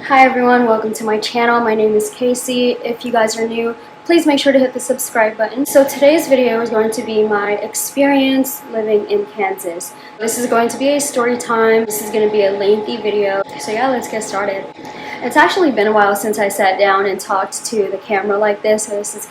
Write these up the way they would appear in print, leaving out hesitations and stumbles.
Hi everyone, welcome to my channel. My name is Casey. If you guys are new, please make sure to hit the subscribe button. So today's video is going to be my experience living in Kansas. This is going to be a story time. This is going to be a lengthy video. So yeah, let's get started. It's actually been a while since I sat down and talked to the camera like this, so this is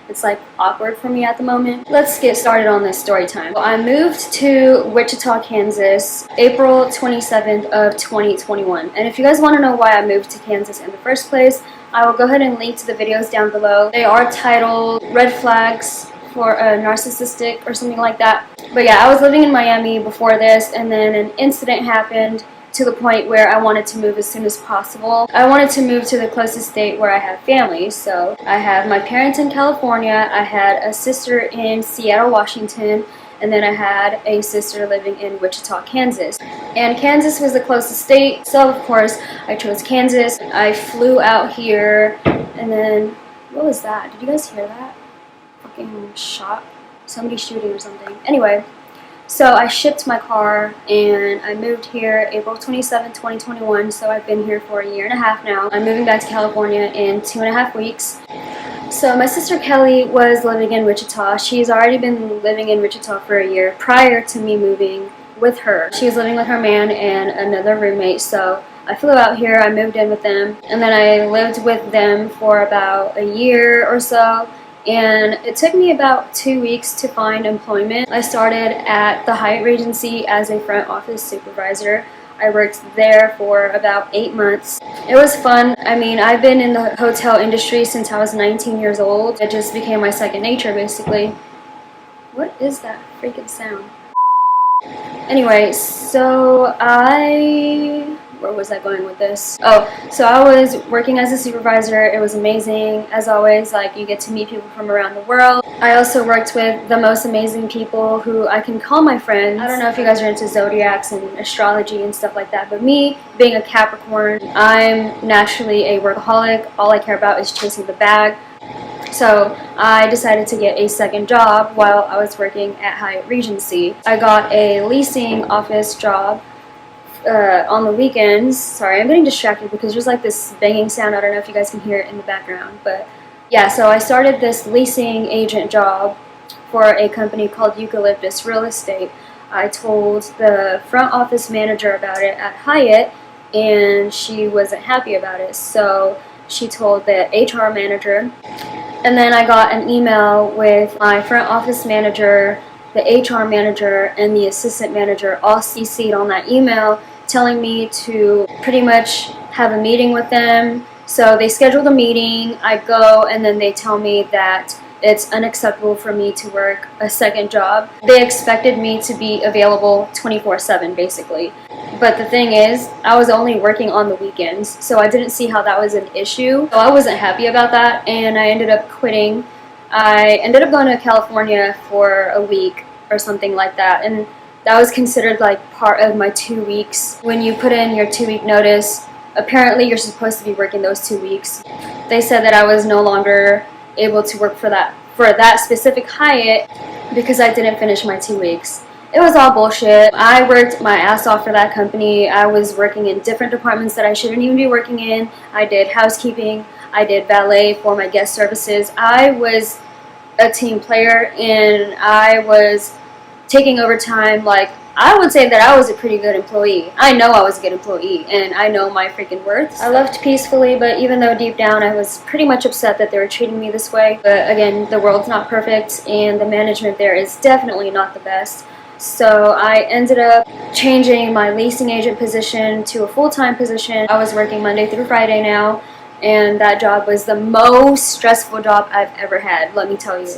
it's like awkward for me at the moment. Let's get started on this story time. I moved to Wichita, Kansas, April 27th of 2021. And if you guys want to know why I moved to Kansas in the first place, I will go ahead and link to the videos down below. They are titled Red Flags for a Narcissistic or something like that. But yeah, I was living in Miami before this, and then an incident happened to the point where I wanted to move as soon as possible. I wanted to move to the closest state where I have family. So I have my parents in California, I had a sister in Seattle, Washington, and then I had a sister living in Wichita, Kansas. And Kansas was the closest state, so of course I chose Kansas. I flew out here, and then, what was that? Did you guys hear that? Fucking shot? Somebody shooting or something. Anyway. So I shipped my car and I moved here April 27, 2021, so I've been here for a year and a half now. I'm moving back to California in 2.5 weeks. So my sister Kelly was living in Wichita. She's already been living in Wichita for a year prior to me moving with her. She was living with her man and another roommate, so I flew out here, I moved in with them, and then I lived with them for about a year or so. And it took me about 2 weeks to find employment. I started at the Hyatt Regency as a front office supervisor. I worked there for about 8 months. It was fun. I mean, I've been in the hotel industry since I was 19 years old. It just became my second nature, basically. What is that freaking sound? Anyway, so where was I going with this? Oh, so I was working as a supervisor. It was amazing. As always, like, you get to meet people from around the world. I also worked with the most amazing people who I can call my friends. I don't know if you guys are into zodiacs and astrology and stuff like that, but me, being a Capricorn, I'm naturally a workaholic. All I care about is chasing the bag. So I decided to get a second job while I was working at Hyatt Regency. I got a leasing office job on the weekends. Sorry, I'm getting distracted because there's like this banging sound. I don't know if you guys can hear it in the background, but yeah, so I started this leasing agent job for a company called Eucalyptus Real Estate. I told the front office manager about it at Hyatt, and she wasn't happy about it, so she told the HR manager, and then I got an email with my front office manager, the HR manager, and the assistant manager all CC'd on that email, telling me to pretty much have a meeting with them. So they scheduled a meeting, I go, and then they tell me that it's unacceptable for me to work a second job. They expected me to be available 24/7 basically. But the thing is, I was only working on the weekends, so I didn't see how that was an issue. So I wasn't happy about that, and I ended up quitting. I ended up going to California for a week or something like that, and that was considered like part of my 2 weeks. When you put in your 2-week notice, apparently you're supposed to be working those 2 weeks. They said that I was no longer able to work for that specific Hyatt because I didn't finish my 2 weeks. It was all bullshit. I worked my ass off for that company. I was working in different departments that I shouldn't even be working in. I did housekeeping, I did valet for my guest services. I was a team player, and I was taking overtime. Like, I would say that I was a pretty good employee. I know I was a good employee, and I know my freaking worth. I left peacefully, but even though deep down I was pretty much upset that they were treating me this way. But again, the world's not perfect, and the management there is definitely not the best. So I ended up changing my leasing agent position to a full-time position. I was working Monday through Friday now, and that job was the most stressful job I've ever had, let me tell you.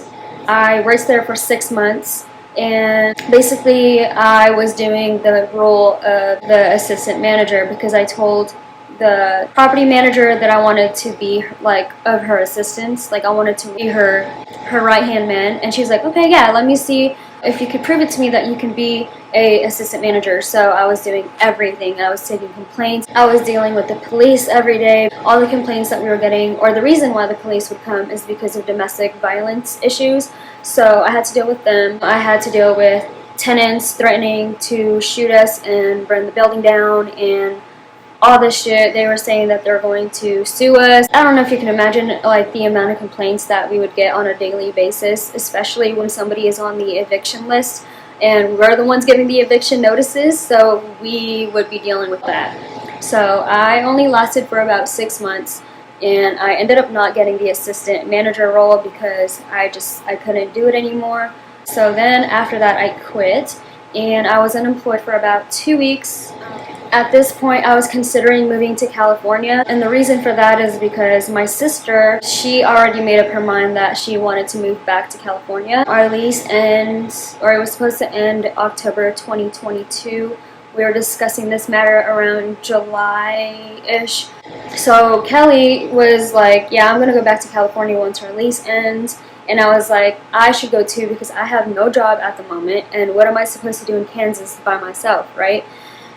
I worked there for 6 months. And basically I was doing the role of the assistant manager because I told the property manager that I wanted to be like of her assistants, like I wanted to be her right hand man, and she's like, okay, yeah, let me see if you could prove it to me that you can be a assistant manager. So I was doing everything. I was taking complaints, I was dealing with the police every day. All the complaints that we were getting, or the reason why the police would come, is because of domestic violence issues. So I had to deal with them. I had to deal with tenants threatening to shoot us and burn the building down, and all this shit. They were saying that they're going to sue us. I don't know if you can imagine like the amount of complaints that we would get on a daily basis, especially when somebody is on the eviction list and we're the ones getting the eviction notices, so we would be dealing with that. So I only lasted for about 6 months, and I ended up not getting the assistant manager role because I couldn't do it anymore. So then after that I quit, and I was unemployed for about 2 weeks. At this point, I was considering moving to California, and the reason for that is because my sister, she already made up her mind that she wanted to move back to California. Our lease ends, or it was supposed to end October 2022. We were discussing this matter around July-ish. So Kelly was like, yeah, I'm gonna go back to California once her lease ends. And I was like, I should go too because I have no job at the moment, and what am I supposed to do in Kansas by myself, right?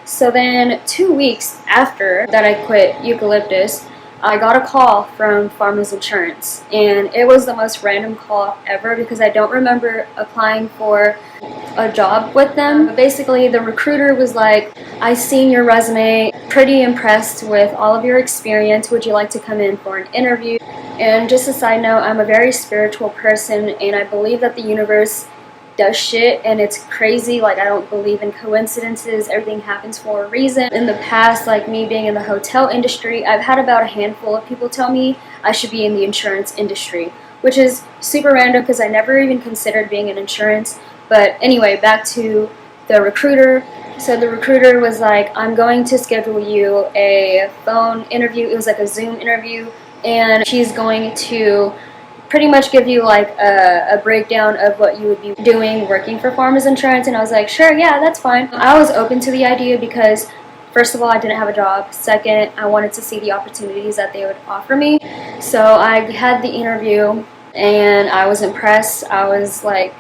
So then 2 weeks after that I quit Eucalyptus, I got a call from Farmers Insurance, and it was the most random call ever because I don't remember applying for a job with them. But basically the recruiter was like, I seen your resume, pretty impressed with all of your experience, would you like to come in for an interview? And just a side note, I'm a very spiritual person, and I believe that the universe does shit, and it's crazy. Like, I don't believe in coincidences. Everything happens for a reason. In the past, like me being in the hotel industry, I've had about a handful of people tell me I should be in the insurance industry, which is super random because I never even considered being in insurance. But anyway, back to the recruiter. So the recruiter was like, I'm going to schedule you a phone interview. It was like a Zoom interview, and she's going to pretty much give you like a breakdown of what you would be doing working for Farmers Insurance. And I was like, sure, yeah, that's fine. I was open to the idea because first of all, I didn't have a job. Second, I wanted to see the opportunities that they would offer me. So I had the interview and I was impressed. I was like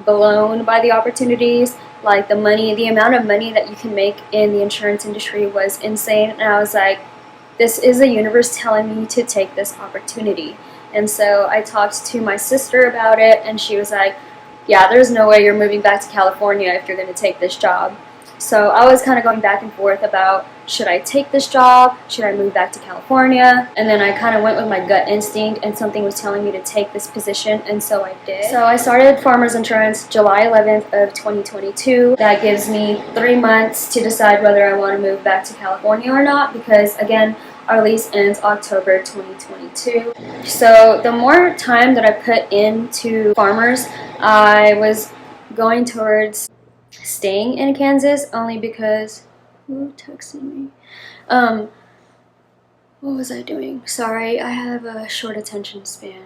blown by the opportunities. Like the money, the amount of money that you can make in the insurance industry was insane. And I was like, this is the universe telling me to take this opportunity. And so I talked to my sister about it, and she was like, yeah, there's no way you're moving back to California if you're going to take this job. So I was kind of going back and forth about, should I take this job? Should I move back to California? And then I kind of went with my gut instinct, and something was telling me to take this position, and so I did. So I started Farmers Insurance July 11th of 2022. That gives me 3 months to decide whether I want to move back to California or not, because again, our lease ends October 2022. So the more time that I put into Farmers, I was going towards staying in Kansas only because, who texted me? What was I doing? Sorry, I have a short attention span.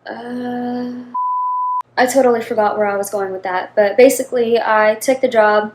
I totally forgot where I was going with that, but basically I took the job.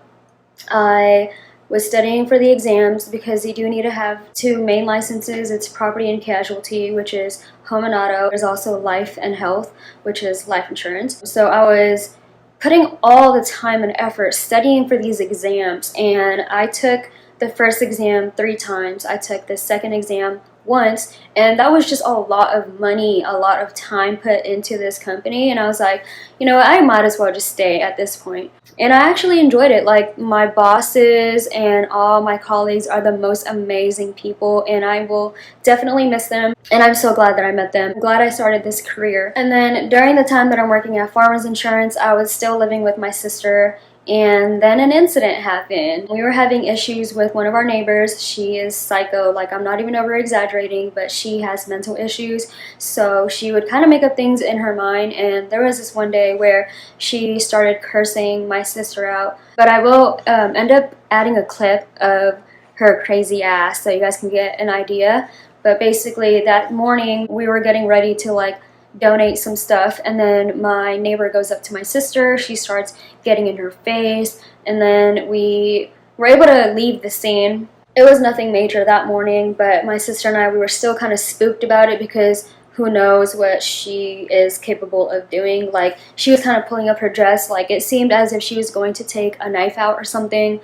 I was studying for the exams because you do need to have 2 main licenses. It's property and casualty, which is home and auto. There's also life and health, which is life insurance. So I was putting all the time and effort studying for these exams, and I took the first exam 3 times. I took the second exam once, and that was just a lot of money, a lot of time put into this company, and I was like, you know what, I might as well just stay at this point. And I actually enjoyed it. Like, my bosses and all my colleagues are the most amazing people, and I will definitely miss them, and I'm so glad that I met them. I'm glad I started this career. And then during the time that I'm working at Farmers Insurance, I was still living with my sister, and then an incident happened. We were having issues with one of our neighbors. She is psycho, like, I'm not even over exaggerating, but she has mental issues. So she would kind of make up things in her mind, and there was this one day where she started cursing my sister out. But I will end up adding a clip of her crazy ass so you guys can get an idea. But basically that morning we were getting ready to like donate some stuff, and then my neighbor goes up to my sister. She starts getting in her face, and then we were able to leave the scene. It was nothing major that morning, but my sister and I, we were still kind of spooked about it because who knows what she is capable of doing. Like, she was kind of pulling up her dress, like it seemed as if she was going to take a knife out or something.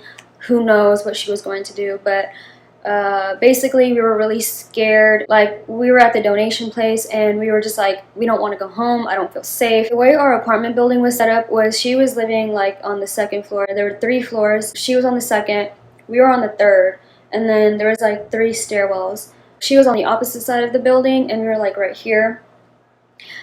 Who knows what she was going to do, but basically we were really scared. Like, we were at the donation place and we were just like, we don't want to go home, I don't feel safe. The way our apartment building was set up was she was living like on the 2nd floor. There were 3 floors. She was on the 2nd, we were on the 3rd, and then there was like 3 stairwells. She was on the opposite side of the building, and we were like right here.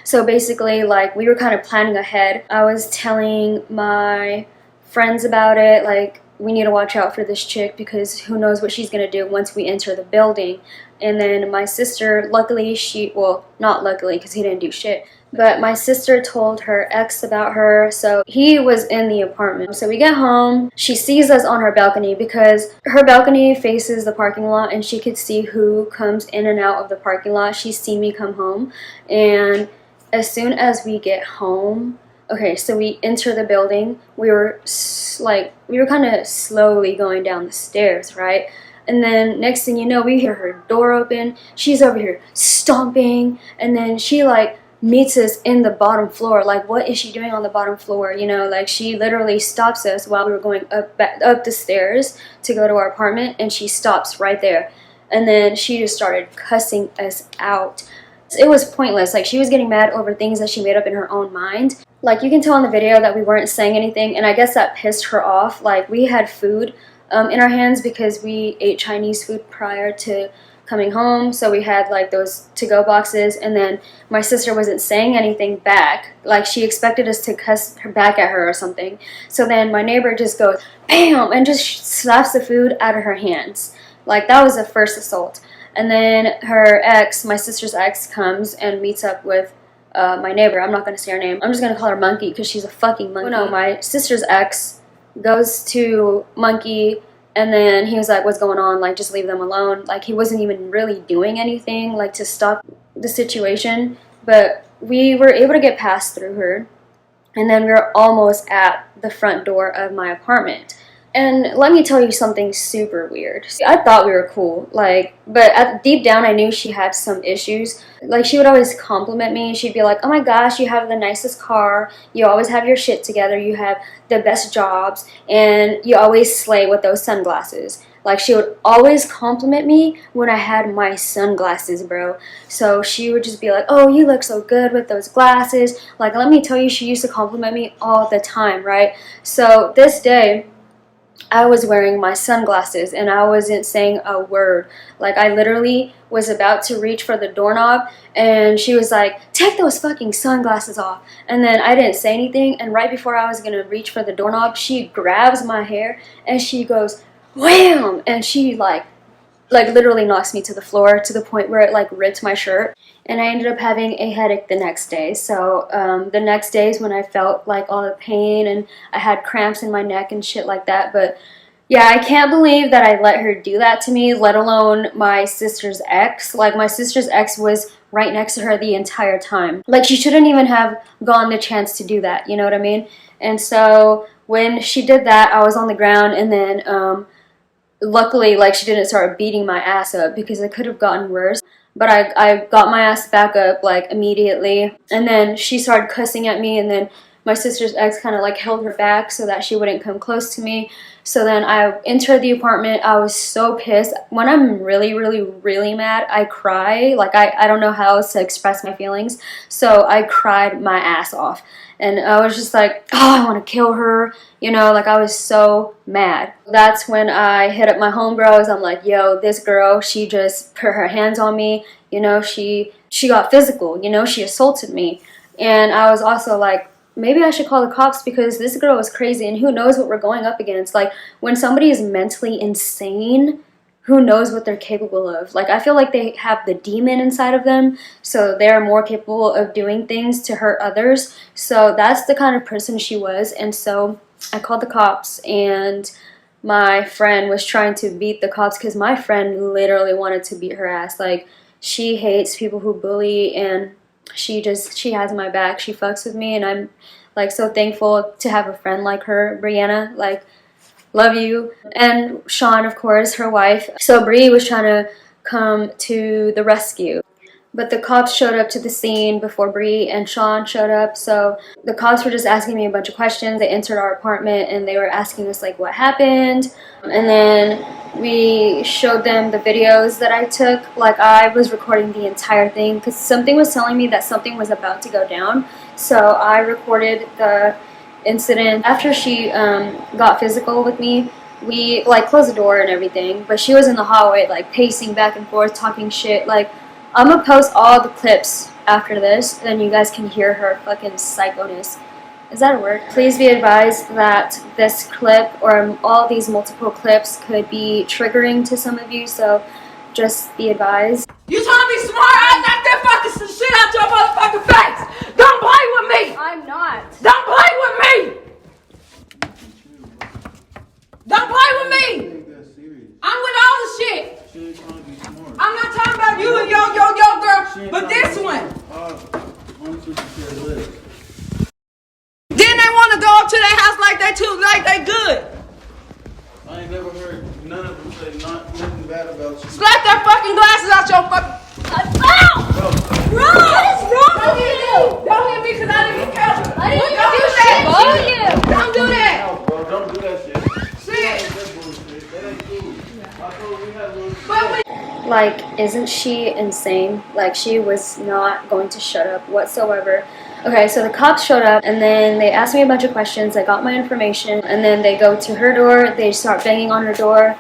So basically, like, we were kind of planning ahead. I was telling my friends about it, like, we need to watch out for this chick because who knows what she's gonna do once we enter the building. And then my sister, luckily, well, not luckily because he didn't do shit, but my sister told her ex about her, so he was in the apartment. So we get home, she sees us on her balcony because her balcony faces the parking lot and she could see who comes in and out of the parking lot. She's seen me come home, and as soon as we get home, okay, so we enter the building, we were kind of slowly going down the stairs, right? And then next thing you know, we hear her door open, she's over here stomping, and then she like meets us in the bottom floor. Like, what is she doing on the bottom floor? You know, like, she literally stops us while we were going up the stairs to go to our apartment, and she stops right there. And then she just started cussing us out. It was pointless. Like, she was getting mad over things that she made up in her own mind. Like, you can tell in the video that we weren't saying anything, and I guess that pissed her off. Like, we had food in our hands because we ate Chinese food prior to coming home, so we had like those to-go boxes, and then my sister wasn't saying anything back. Like, she expected us to cuss her back at her or something. So then my neighbor just goes bam and just slaps the food out of her hands. Like, that was the first assault. And then her ex, my sister's ex, comes and meets up with my neighbor. I'm not going to say her name. I'm just going to call her Monkey because she's a fucking monkey. No, my sister's ex goes to Monkey, and then he was like, what's going on? Like, just leave them alone. Like, he wasn't even really doing anything, like, to stop the situation. But we were able to get past through her, and then we were almost at the front door of my apartment. And let me tell you something super weird. I thought we were cool, like, but deep down I knew she had some issues. Like, she would always compliment me. She'd be like, oh my gosh, you have the nicest car, you always have your shit together, you have the best jobs, and you always slay with those sunglasses. Like, she would always compliment me when I had my sunglasses, bro. So she would just be like, oh, you look so good with those glasses. Like, let me tell you, she used to compliment me all the time, right? So this day, I was wearing my sunglasses and I wasn't saying a word. Like, I literally was about to reach for the doorknob and she was like, take those fucking sunglasses off. And then I didn't say anything, and right before I was gonna reach for the doorknob, she grabs my hair and she goes wham, and she like literally knocks me to the floor to the point where it like ripped my shirt, and I ended up having a headache the next day. So the next days when I felt like all the pain and I had cramps in my neck and shit like that. But yeah, I can't believe that I let her do that to me, let alone my sister's ex. Like, my sister's ex was right next to her the entire time. Like, she shouldn't even have gotten the chance to do that, you know what I mean? And so when she did that, I was on the ground, and then luckily, like, she didn't start beating my ass up because it could have gotten worse. But I got my ass back up, like, immediately. And then she started cussing at me, and then my sister's ex kind of, like, held her back so that she wouldn't come close to me. So then I entered the apartment. I was so pissed. When I'm really, really, really mad, I cry. Like, I don't know how else to express my feelings. So I cried my ass off. And I was just like, oh, I want to kill her. You know, like, I was so mad. That's when I hit up my homegirls. I'm like, yo, this girl, she just put her hands on me. You know, she got physical. You know, she assaulted me. And I was also like, maybe I should call the cops because this girl is crazy and who knows what we're going up against. Like, when somebody is mentally insane, who knows what they're capable of. Like, I feel like they have the demon inside of them, so they're more capable of doing things to hurt others. So that's the kind of person she was. And so I called the cops, and my friend was trying to beat the cops because my friend literally wanted to beat her ass. Like, she hates people who bully, and she has my back. She fucks with me, and I'm like so thankful to have a friend like her. Brianna, like, love you. And Sean, of course, her wife. So Bree was trying to come to the rescue, but the cops showed up to the scene before Bree and Sean showed up. So the cops were just asking me a bunch of questions. They entered our apartment and they were asking us like what happened, and then we showed them the videos that I took. Like, I was recording the entire thing because something was telling me that something was about to go down. So I recorded the incident. After she got physical with me, we like closed the door and everything, but she was in the hallway like pacing back and forth talking shit. Like, I'm gonna post all the clips after this, and you guys can hear her fucking psychoness. Is that a word? Please be advised that this clip or all these multiple clips could be triggering to some of you, so just be advised. You trying to be smart? I knock that fucking some shit out your motherfucking face. Don't play with me. I'm not. Don't play with me. Don't play with me. I'm with all the shit. She ain't trying to be smart. I'm not talking about you and your girl, but this one. Then they want to go up to their house like they good. I ain't never heard none of them say nothing bad about you. Slap that fucking glasses out your fucking. Ow! Bro! What is wrong with you? Don't hit me because I didn't catch you. I didn't do shit to you. Don't do that. No, bro, don't do that shit. Shit. That bullshit. That ain't cool. I told you we had a little But Like, isn't she insane? Like, she was not going to shut up whatsoever. Okay, so the cops showed up, and then they asked me a bunch of questions. I got my information, and then they go to her door. They start banging on her door,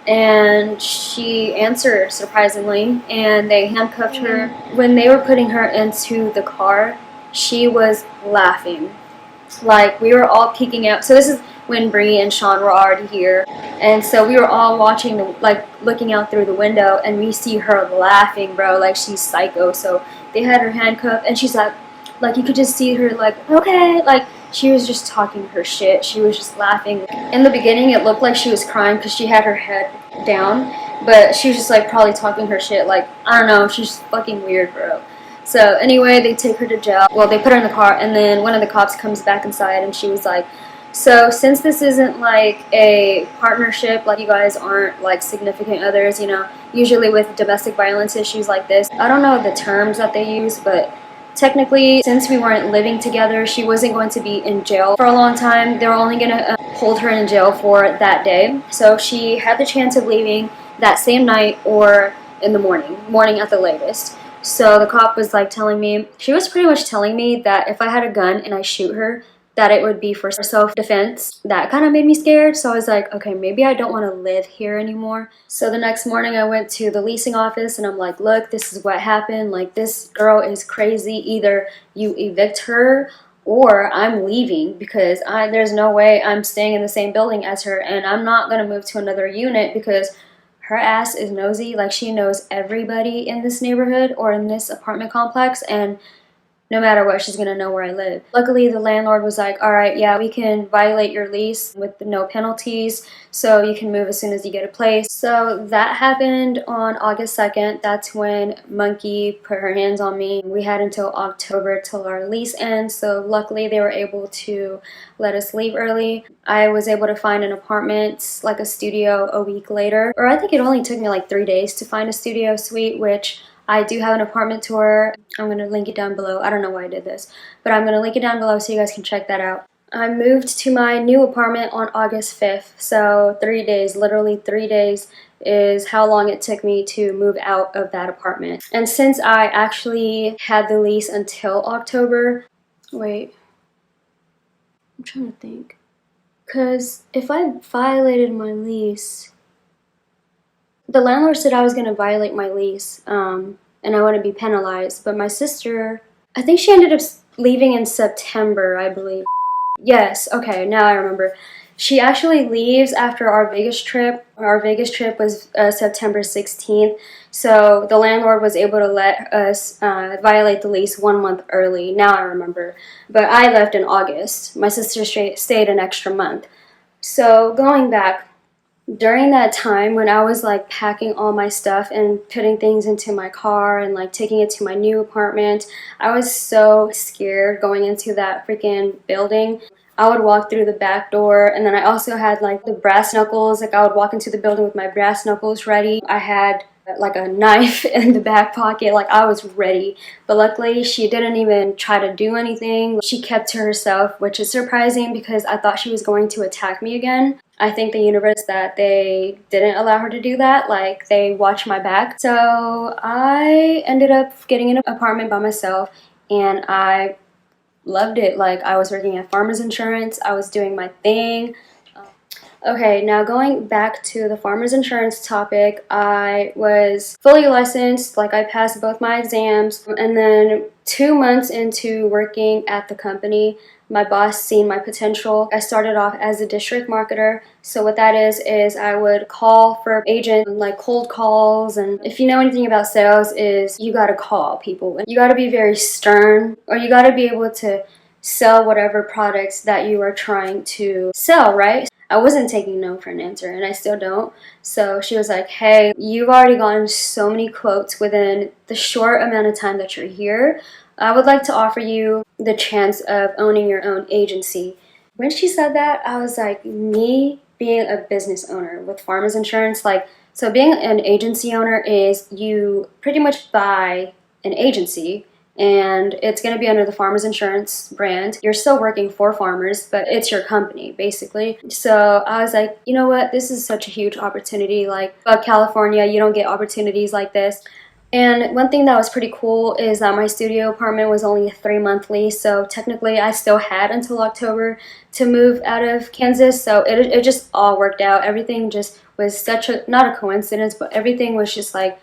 and she answered, surprisingly, and they handcuffed her. When they were putting her into the car, she was laughing. Like, we were all peeking out. So this is when Bree and Sean were already here, and so we were all watching, looking out through the window, and we see her laughing, bro, like she's psycho. So they had her handcuffed, and she's like you could just see her like, okay, like she was just talking her shit. She was just laughing. In the beginning, it looked like she was crying because she had her head down, but she was just like probably talking her shit. Like, I don't know, she's fucking weird, bro. So anyway, they take her to jail. Well, they put her in the car, and then one of the cops comes back inside, and she was like, so since this isn't like a partnership, like you guys aren't like significant others, you know, usually with domestic violence issues like this, I don't know the terms that they use, but technically, since we weren't living together, she wasn't going to be in jail for a long time. They were only going to hold her in jail for that day. So she had the chance of leaving that same night or in the morning at the latest. So the cop was like telling me, she was pretty much telling me that if I had a gun and I shoot her, that it would be for self-defense. That kind of made me scared, so I was like, okay, maybe I don't want to live here anymore. So the next morning I went to the leasing office, and I'm like, look, this is what happened. Like, this girl is crazy. Either you evict her or I'm leaving, because there's no way I'm staying in the same building as her, and I'm not going to move to another unit because her ass is nosy. Like, she knows everybody in this neighborhood or in this apartment complex, and no matter what, she's gonna know where I live. Luckily, the landlord was like, all right, yeah, we can violate your lease with no penalties, so you can move as soon as you get a place. So that happened on August 2nd. That's when Monkey put her hands on me. We had until October till our lease ends, so luckily they were able to let us leave early. I was able to find an apartment, like a studio, a week later. Or I think it only took me like 3 days to find a studio suite, which I do have an apartment tour. I'm going to link it down below. I don't know why I did this, but I'm going to link it down below so you guys can check that out. I moved to my new apartment on August 5th, so 3 days, literally 3 days is how long it took me to move out of that apartment. And since I actually had the lease until October, wait, I'm trying to think. Because if I violated my lease, the landlord said I was going to violate my lease, and I wouldn't be penalized. But my sister, I think she ended up leaving in September, I believe. Yes, okay, now I remember. She actually leaves after our Vegas trip. Our Vegas trip was September 16th, so the landlord was able to let us violate the lease 1 month early. Now I remember. But I left in August. My sister stayed an extra month. So going back, during that time when I was like packing all my stuff and putting things into my car and like taking it to my new apartment, I was so scared going into that freaking building. I would walk through the back door, and then I also had like the brass knuckles. Like, I would walk into the building with my brass knuckles ready. I had like a knife in the back pocket. Like, I was ready. But luckily she didn't even try to do anything. She kept to herself, which is surprising because I thought she was going to attack me again. I thank the universe that they didn't allow her to do that. Like, they watched my back. So I ended up getting an apartment by myself, and I loved it. Like, I was working at Farmers Insurance. I was doing my thing. Okay, now going back to the farmer's insurance topic, I was fully licensed, like I passed both my exams, and then 2 months into working at the company, my boss seen my potential. I started off as a district marketer. So what that is I would call for agents, like cold calls, and if you know anything about sales is you gotta call people. You gotta be very stern, or you gotta be able to sell whatever products that you are trying to sell, right? I wasn't taking no for an answer, and I still don't. So she was like, hey, you've already gotten so many quotes within the short amount of time that you're here. I would like to offer you the chance of owning your own agency. When she said that, I was like, me being a business owner with farmers insurance, like, so being an agency owner is you pretty much buy an agency, and it's going to be under the farmers insurance brand. You're still working for farmers, but it's your company basically. So I was like, you know what, this is such a huge opportunity. Like, California, you don't get opportunities like this. And one thing that was pretty cool is that my studio apartment was only a 3-month lease, so technically I still had until October to move out of Kansas. So it just all worked out. Everything just was such a, not a coincidence, but everything was just like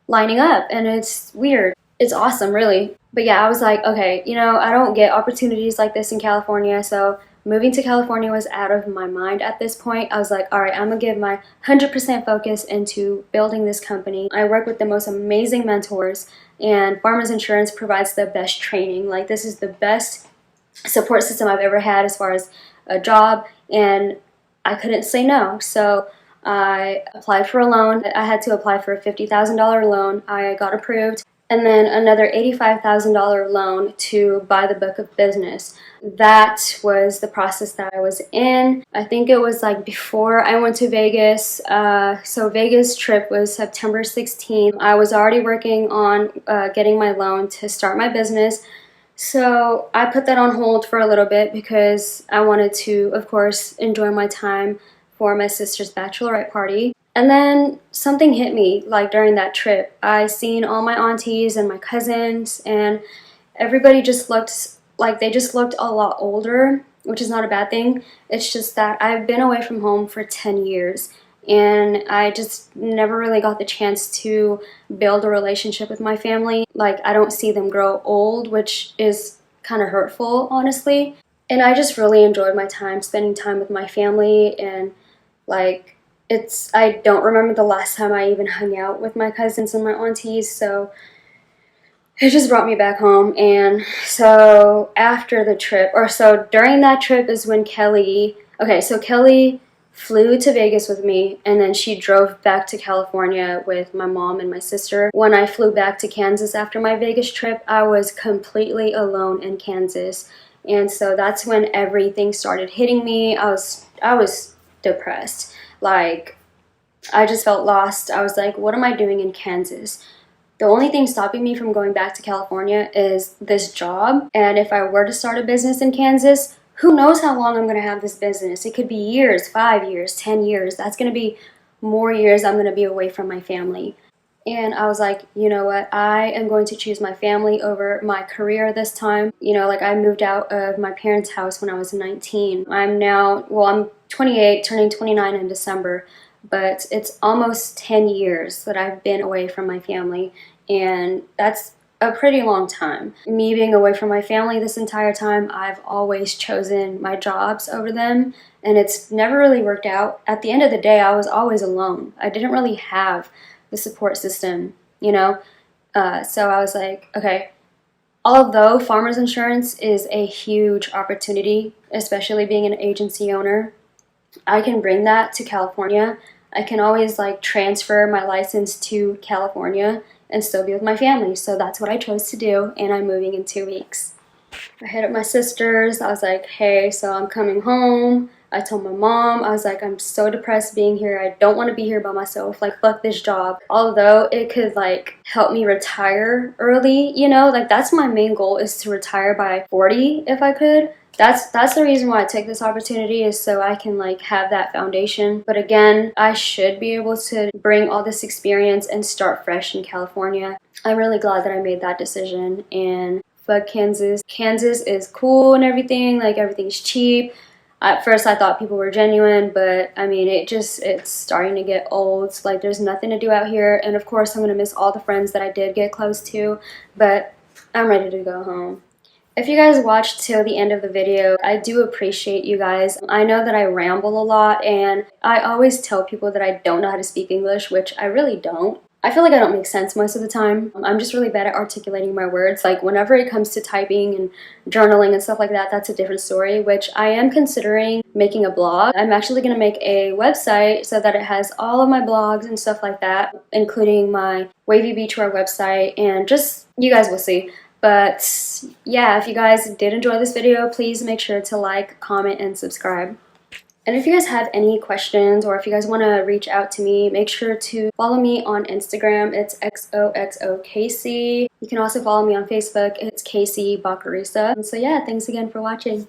lining up, and it's weird. It's awesome, really. But yeah, I was like, okay, you know, I don't get opportunities like this in California, so moving to California was out of my mind at this point. I was like, all right, I'm gonna give my 100% focus into building this company. I work with the most amazing mentors, and Farmers Insurance provides the best training. Like, this is the best support system I've ever had as far as a job, and I couldn't say no. So I applied for a loan. I had to apply for a $50,000 loan. I got approved. And then another $85,000 loan to buy the book of business. That was the process that I was in. I think it was like before I went to Vegas. So Vegas trip was September 16th. I was already working on getting my loan to start my business. So I put that on hold for a little bit because I wanted to, of course, enjoy my time for my sister's bachelorette party. And then something hit me, like, during that trip. I seen all my aunties and my cousins, and everybody just looked like they just looked a lot older, which is not a bad thing. It's just that I've been away from home for 10 years, and I just never really got the chance to build a relationship with my family. Like, I don't see them grow old, which is kind of hurtful, honestly. And I just really enjoyed my time spending time with my family, and like, I don't remember the last time I even hung out with my cousins and my aunties, so it just brought me back home. And so after the trip, or so during that trip is when Kelly flew to Vegas with me, and then she drove back to California with my mom and my sister. When I flew back to Kansas after my Vegas trip, I was completely alone in Kansas. And so that's when everything started hitting me. I was depressed. Like, I just felt lost. I was like, what am I doing in Kansas? The only thing stopping me from going back to California is this job. And if I were to start a business in Kansas, who knows how long I'm going to have this business? It could be years, 5 years, 10 years. That's going to be more years I'm going to be away from my family. And I was like, you know what? I am going to choose my family over my career this time. You know, like, I moved out of my parents' house when I was 19. I'm 28, turning 29 in December, but it's almost 10 years that I've been away from my family, and that's a pretty long time. Me being away from my family this entire time, I've always chosen my jobs over them, and it's never really worked out. At the end of the day, I was always alone. I didn't really have the support system, you know? So I was like, okay, although Farmers Insurance is a huge opportunity, especially being an agency owner, I can bring that to California. I can always, like, transfer my license to California and still be with my family. So that's what I chose to do, and I'm moving in 2 weeks. I hit up my sisters. I was like, hey, so I'm coming home. I told my mom, I was like, I'm so depressed being here. I don't want to be here by myself. Like, fuck this job. Although it could, like, help me retire early, you know? Like, that's my main goal, is to retire by 40 if I could. That's the reason why I took this opportunity, is so I can, like, have that foundation. But again, I should be able to bring all this experience and start fresh in California. I'm really glad that I made that decision, and fuck Kansas. Kansas is cool and everything, like, everything's cheap. At first I thought people were genuine, but I mean, it's starting to get old. So, like, there's nothing to do out here, and of course I'm gonna miss all the friends that I did get close to, but I'm ready to go home. If you guys watched till the end of the video, I do appreciate you guys. I know that I ramble a lot, and I always tell people that I don't know how to speak English, which I really don't. I feel like I don't make sense most of the time. I'm just really bad at articulating my words. Like, whenever it comes to typing and journaling and stuff like that, that's a different story, which I am considering making a blog. I'm actually going to make a website so that it has all of my blogs and stuff like that, including my Wavy Beach Wear website, and just, you guys will see. But yeah, if you guys did enjoy this video, please make sure to like, comment, and subscribe. And if you guys have any questions, or if you guys want to reach out to me, make sure to follow me on Instagram. It's XOXOKC. You can also follow me on Facebook. It's Casey Bacarisa. So yeah, thanks again for watching.